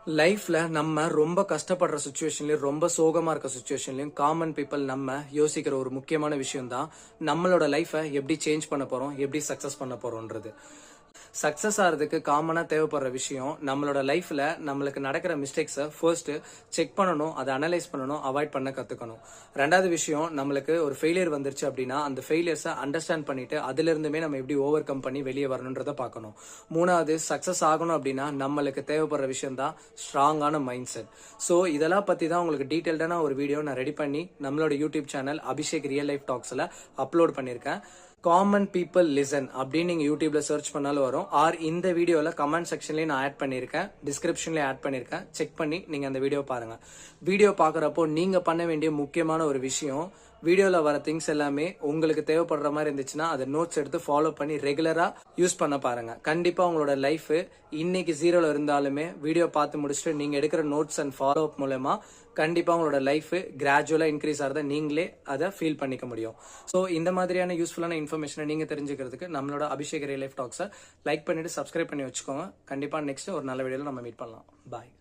லைஃப்ல நம்ம ரொம்ப கஷ்டப்படுற சுச்சுவேஷன்லயும் ரொம்ப சோகமா இருக்க சுச்சுவேஷன்லயும் காமன் பீப்புள் நம்ம யோசிக்கிற ஒரு முக்கியமான விஷயம் தான் நம்மளோட லைஃபை எப்படி சேஞ்ச் பண்ண போறோம், எப்படி சக்சஸ் பண்ண போறோம்ன்றது. சக்சஸ் ஆகிறதுக்கு காமனா தேவைப்படுற விஷயம் நம்மளோட லைஃப்ல நம்மளுக்கு நடக்கிற மிஸ்டேக்ஸை ஃபர்ஸ்ட் செக் பண்ணணும், அதை அனலைஸ் பண்ணணும், அவாய்ட் பண்ண கத்துக்கணும். ரெண்டாவது விஷயம், நம்மளுக்கு ஒரு ஃபெயிலியர் வந்துருச்சு அப்படின்னா அந்த ஃபெயிலியர்ஸை அண்டர்ஸ்டாண்ட் பண்ணிட்டு அதுல இருந்துமே நம்ம எப்படி ஓவர் கம் பண்ணி வெளியே வரணுன்றதை பார்க்கணும். மூணாவது, சக்சஸ் ஆகணும் அப்படின்னா நம்மளுக்கு தேவைப்படுற விஷயம் தான் ஸ்ட்ராங்கான மைண்ட் செட். ஸோ இதெல்லாம் பத்தி தான் உங்களுக்கு டீட்டெயில்டான ஒரு வீடியோ நான் ரெடி பண்ணி நம்மளோட YouTube channel Abhishek real life டாக்ஸ்ல அப்லோட் பண்ணியிருக்கேன். காமன் பீப்புள் லிசன் அப்படின்னு நீங்க யூடியூப்ல சர்ச் பண்ணாலும் வரும். ஆர் இந்த வீடியோல கமெண்ட் செக்ஷன்லயே நான் ஆட் பண்ணிருக்கேன், டிஸ்கிரிப்ஷன்லயே ஆட் பண்ணிருக்கேன். செக் பண்ணி நீங்க அந்த வீடியோ பாருங்க. வீடியோ பாக்குறப்போ நீங்க பண்ண வேண்டிய முக்கியமான ஒரு விஷயம், வீடியோல வர திங்ஸ் எல்லாமே உங்களுக்கு தேவைப்படுற மாதிரி இருந்துச்சுன்னா அதை நோட்ஸ் எடுத்து ஃபாலோ பண்ணி ரெகுலரா யூஸ் பண்ண பாருங்க. கண்டிப்பா உங்களோட லைஃப் இன்னைக்கு ஜீரோல இருந்தாலுமே வீடியோ பார்த்து முடிச்சுட்டு நீங்க எடுக்கிற நோட்ஸ் அண்ட் ஃபாலோ அப் மூலமா கண்டிப்பா உங்களோட லைஃப் கிராஜுவலா இன்க்ரீஸ் ஆகிறத நீங்களே அதை ஃபீல் பண்ணிக்க முடியும். ஸோ இந்த மாதிரியான யூஸ்ஃபுல்லான இன்ஃபர்மேஷனை நீங்க தெரிஞ்சுக்கிறதுக்கு நம்மளோட அபிஷேக் ரியல் லைஃப் டாக்ஸை லைக் பண்ணிட்டு சப்ஸ்கிரைப் பண்ணி வச்சுக்கோங்க. கண்டிப்பா நெக்ஸ்ட் ஒரு நல்ல வீடியோல நம்ம மீட் பண்ணலாம். பாய்.